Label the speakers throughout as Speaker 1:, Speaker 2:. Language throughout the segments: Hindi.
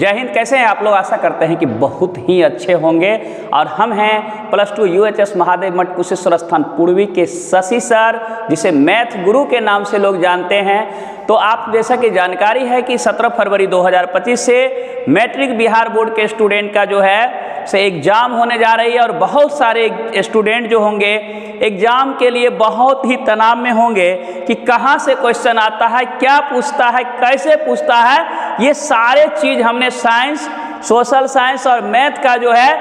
Speaker 1: जय हिंद। कैसे हैं आप लोग? आशा करते हैं कि बहुत ही अच्छे होंगे। और हम हैं +2 UHS महादेव मठ कुशेश्वर स्थान पूर्वी के शशि सर, जिसे मैथ गुरु के नाम से लोग जानते हैं। तो आप जैसा कि जानकारी है कि 17 फरवरी 2025 से मैट्रिक बिहार बोर्ड के स्टूडेंट का जो है से एग्ज़ाम होने जा रही है। और बहुत सारे स्टूडेंट जो होंगे एग्ज़ाम के लिए बहुत ही तनाव में होंगे कि कहाँ से क्वेश्चन आता है, क्या पूछता है, कैसे पूछता है। ये सारे चीज़ हमने साइंस, सोशल साइंस और मैथ का जो है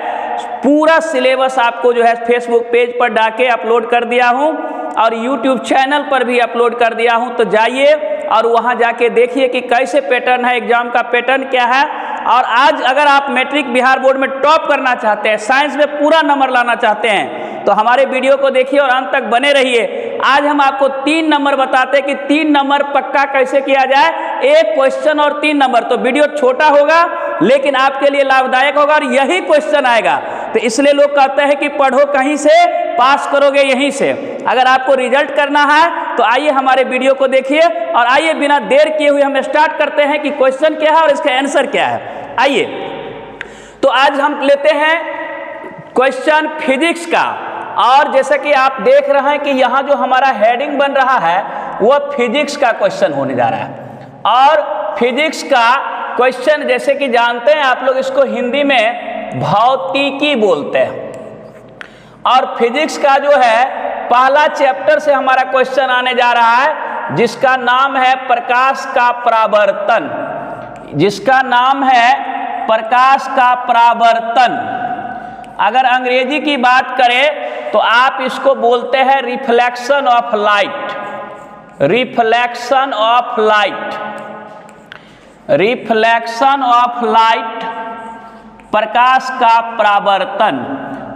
Speaker 1: पूरा सिलेबस आपको जो है फेसबुक पेज पर डाके अपलोड कर दिया हूँ और यूट्यूब चैनल पर भी अपलोड कर दिया हूँ। तो जाइए और वहाँ जाके देखिए कि कैसे पैटर्न है, एग्ज़ाम का पैटर्न क्या है। और आज अगर आप मैट्रिक बिहार बोर्ड में टॉप करना चाहते हैं, साइंस में पूरा नंबर लाना चाहते हैं, तो हमारे वीडियो को देखिए और अंत तक बने रहिए। आज हम आपको 3 नंबर बताते हैं कि 3 नंबर पक्का कैसे किया जाए, एक क्वेश्चन और 3 नंबर। तो वीडियो छोटा होगा लेकिन आपके लिए लाभदायक होगा और यही क्वेश्चन आएगा। तो इसलिए लोग कहते हैं कि पढ़ो कहीं से, पास करोगे यहीं से। अगर आपको रिजल्ट करना है तो आइए हमारे वीडियो को देखिए और आइए बिना देर किए हुए हम स्टार्ट करते हैं कि क्वेश्चन क्या है और इसका आंसर क्या है। आइए, तो आज हम लेते हैं क्वेश्चन फिजिक्स का। और जैसा कि आप देख रहे हैं कि यहाँ जो हमारा हेडिंग बन रहा है वह फिजिक्स का क्वेश्चन होने जा रहा है। और फिजिक्स का क्वेश्चन जैसे कि जानते हैं आप लोग, इसको हिंदी में भौतिकी बोलते हैं। और फिजिक्स का जो है पहला चैप्टर से हमारा क्वेश्चन आने जा रहा है, जिसका नाम है प्रकाश का परावर्तन। जिसका नाम है प्रकाश का परावर्तन। अगर अंग्रेजी की बात करें तो आप इसको बोलते हैं reflection of light. Reflection of light, reflection of light, प्रकाश का परावर्तन।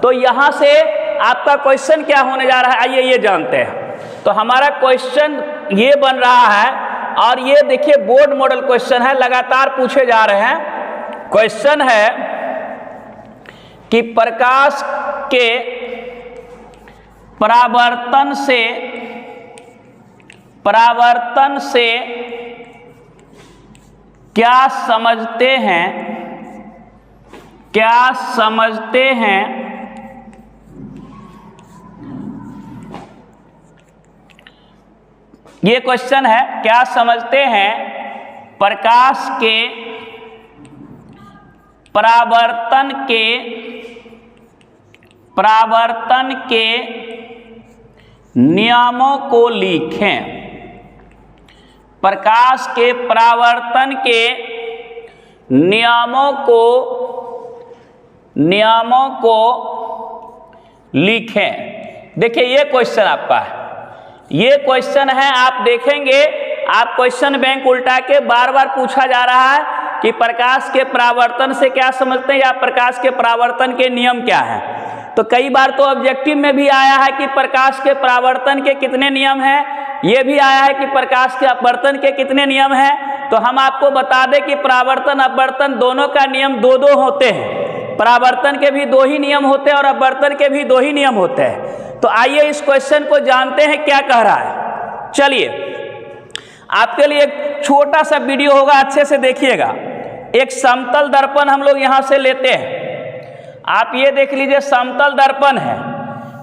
Speaker 1: तो यहां से आपका क्वेश्चन क्या होने जा रहा है, आइए ये जानते हैं। तो हमारा क्वेश्चन ये बन रहा है और ये देखिए बोर्ड मॉडल क्वेश्चन है, लगातार पूछे जा रहे हैं। क्वेश्चन है कि प्रकाश के परावर्तन से क्या समझते हैं, क्या समझते हैं ये क्वेश्चन है, क्या समझते हैं प्रकाश के परावर्तन के नियमों को लिखें। प्रकाश के परावर्तन के नियमों को लिखें। देखिए ये क्वेश्चन आपका है, ये क्वेश्चन है। आप देखेंगे आप क्वेश्चन बैंक उल्टा के बार बार पूछा जा रहा है कि प्रकाश के परावर्तन से क्या समझते हैं या प्रकाश के परावर्तन के नियम क्या है। तो कई बार तो ऑब्जेक्टिव में भी आया है कि प्रकाश के परावर्तन के कितने नियम हैं, ये भी आया है कि प्रकाश के अपवर्तन के कितने नियम हैं। तो हम आपको बता दें कि परावर्तन अपवर्तन दोनों का नियम 2-2 होते हैं। परावर्तन के भी 2 ही नियम होते हैं और अपवर्तन के भी 2 ही नियम होते हैं। तो आइए इस क्वेश्चन को जानते हैं क्या कह रहा है। चलिए, आपके लिए एक छोटा सा वीडियो होगा, अच्छे से देखिएगा। एक समतल दर्पण हम लोग यहाँ से लेते हैं। आप ये देख लीजिए, समतल दर्पण है,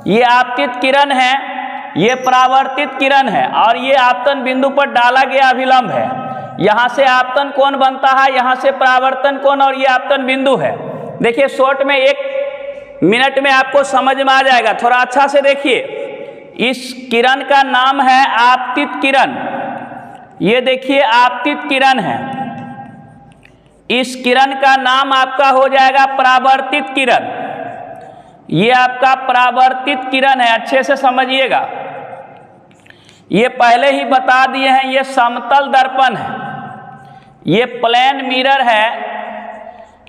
Speaker 1: ये आपतित किरण है, ये परावर्तित किरण है और ये आपतन बिंदु पर डाला गया अभिलंब है। यहाँ से आपतन कोण बनता है, यहाँ से परावर्तन कोण और ये आपतन बिंदु है। देखिए शॉर्ट में 1 मिनट में आपको समझ में आ जाएगा, थोड़ा अच्छा से देखिए। इस किरण का नाम है आपतित किरण। ये देखिए आपतित किरण है। इस किरण का नाम आपका हो जाएगा परावर्तित किरण। ये आपका परावर्तित किरण है, अच्छे से समझिएगा। ये पहले ही बता दिए हैं, ये समतल दर्पण है, ये प्लेन मिरर है,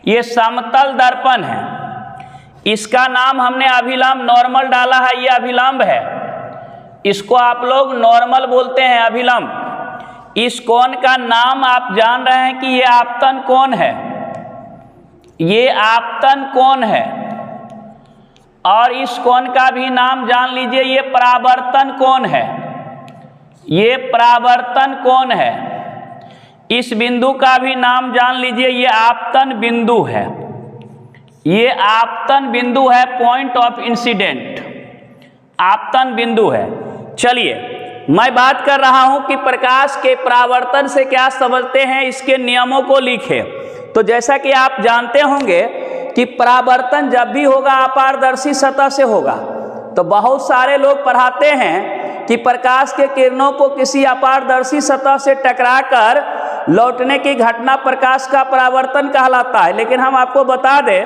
Speaker 1: ये समतल दर्पण है। इसका नाम हमने अभिलंब नॉर्मल डाला है, ये अभिलंब है। इसको आप लोग नॉर्मल बोलते हैं, अभिलंब। इस कोण का नाम आप जान रहे हैं कि ये आपतन कोण है, ये आपतन कोण है। और इस कोण का भी नाम जान लीजिए, ये परावर्तन कोण है, ये परावर्तन कोण है। इस बिंदु का भी नाम जान लीजिए, ये आपतन बिंदु है, ये आपतन बिंदु है, पॉइंट ऑफ इंसिडेंट आपतन बिंदु है। चलिए मैं बात कर रहा हूं कि प्रकाश के परावर्तन से क्या समझते हैं, इसके नियमों को लिखे। तो जैसा कि आप जानते होंगे कि परावर्तन जब भी होगा अपारदर्शी सतह से होगा। तो बहुत सारे लोग पढ़ाते हैं कि प्रकाश के किरणों को किसी अपारदर्शी सतह से टकराकर लौटने की घटना प्रकाश का परावर्तन कहलाता है। लेकिन हम आपको बता दें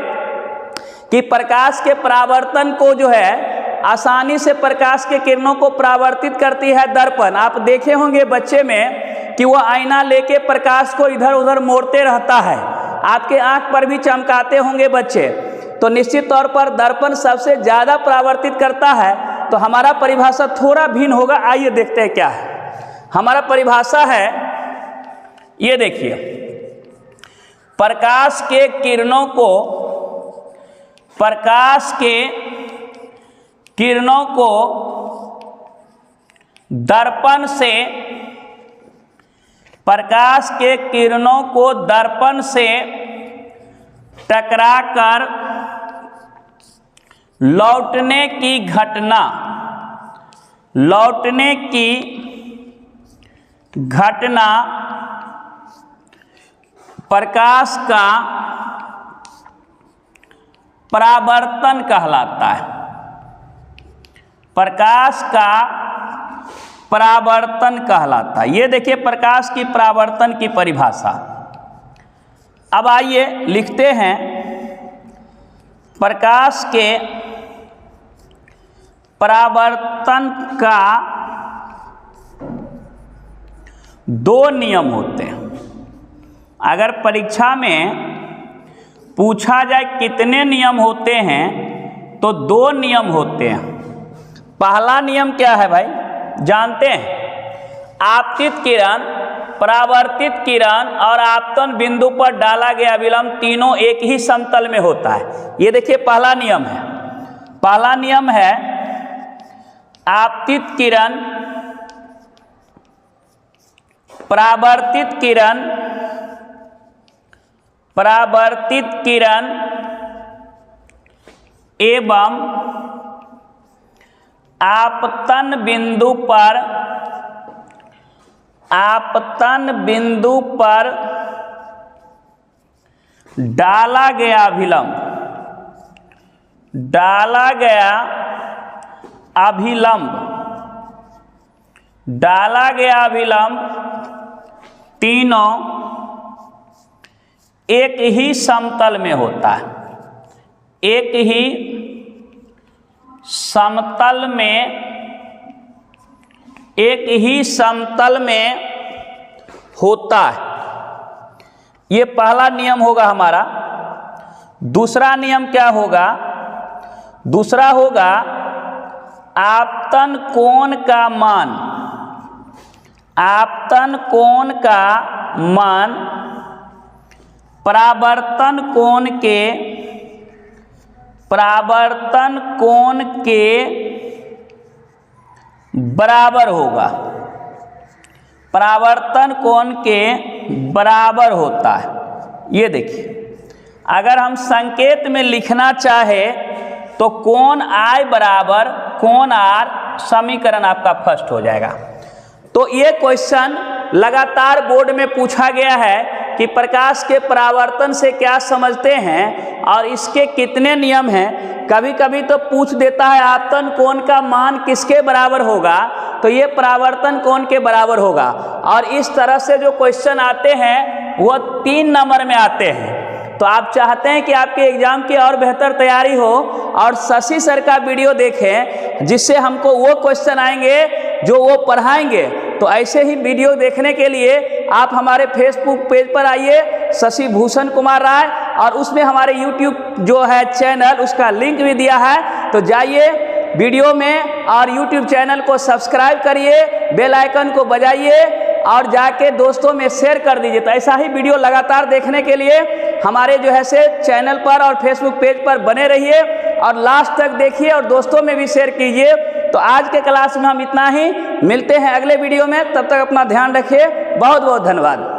Speaker 1: कि प्रकाश के परावर्तन को जो है आसानी से प्रकाश के किरणों को परावर्तित करती है दर्पण। आप देखे होंगे बच्चे में कि वो आईना लेके प्रकाश को इधर उधर मोड़ते रहता है, आपके आंख पर भी चमकाते होंगे बच्चे। तो निश्चित तौर पर दर्पण सबसे ज़्यादा परावर्तित करता है। तो हमारा परिभाषा थोड़ा भिन्न होगा, आइए देखते हैं क्या है। हमारा परिभाषा है, ये देखिए, प्रकाश के किरणों को दर्पण से, प्रकाश के किरणों को दर्पण से टकराकर लौटने की घटना प्रकाश का परावर्तन कहलाता है। प्रकाश का परावर्तन कहलाता है। ये देखिए प्रकाश की परावर्तन की परिभाषा। अब आइए लिखते हैं, प्रकाश के परावर्तन का दो नियम होते हैं। अगर परीक्षा में पूछा जाए कितने नियम होते हैं, तो दो नियम होते हैं। पहला नियम क्या है भाई, जानते हैं? आपतित किरण, परावर्तित किरण और आपतन बिंदु पर डाला गया विलंब तीनों एक ही समतल में होता है। ये देखिए पहला नियम है। पहला नियम है आपतित किरण, परावर्तित किरण एवं आपतन बिंदु पर डाला गया अभिलंब तीनों एक ही समतल में होता है। एक ही समतल में होता है। ये पहला नियम होगा हमारा। दूसरा नियम क्या होगा? दूसरा होगा आपतन कोण का मान परावर्तन कोण के बराबर होगा। परावर्तन कोण के बराबर होता है। ये देखिए, अगर हम संकेत में लिखना चाहे तो कोण I बराबर कोण R, समीकरण आपका फर्स्ट हो जाएगा। तो ये क्वेश्चन लगातार बोर्ड में पूछा गया है कि प्रकाश के परावर्तन से क्या समझते हैं और इसके कितने नियम हैं। कभी कभी तो पूछ देता है आपतन कोण का मान किसके बराबर होगा, तो ये परावर्तन कोण के बराबर होगा। और इस तरह से जो क्वेश्चन आते हैं वो 3 नंबर में आते हैं। तो आप चाहते हैं कि आपके एग्जाम की और बेहतर तैयारी हो और शशि सर का वीडियो देखें, जिससे हमको वो क्वेश्चन आएंगे जो वो पढ़ाएंगे। तो ऐसे ही वीडियो देखने के लिए आप हमारे फेसबुक पेज पर आइए, शशि भूषण कुमार राय, और उसमें हमारे यूट्यूब जो है चैनल, उसका लिंक भी दिया है। तो जाइए वीडियो में और यूट्यूब चैनल को सब्सक्राइब करिए, बेल आइकन को बजाइए और जाके दोस्तों में शेयर कर दीजिए। तो ऐसा ही वीडियो लगातार देखने के लिए हमारे जो है से चैनल पर और फेसबुक पेज पर बने रहिए और लास्ट तक देखिए और दोस्तों में भी शेयर कीजिए। तो आज के क्लास में हम इतना ही, मिलते हैं अगले वीडियो में। तब तक अपना ध्यान रखिए। बहुत बहुत धन्यवाद।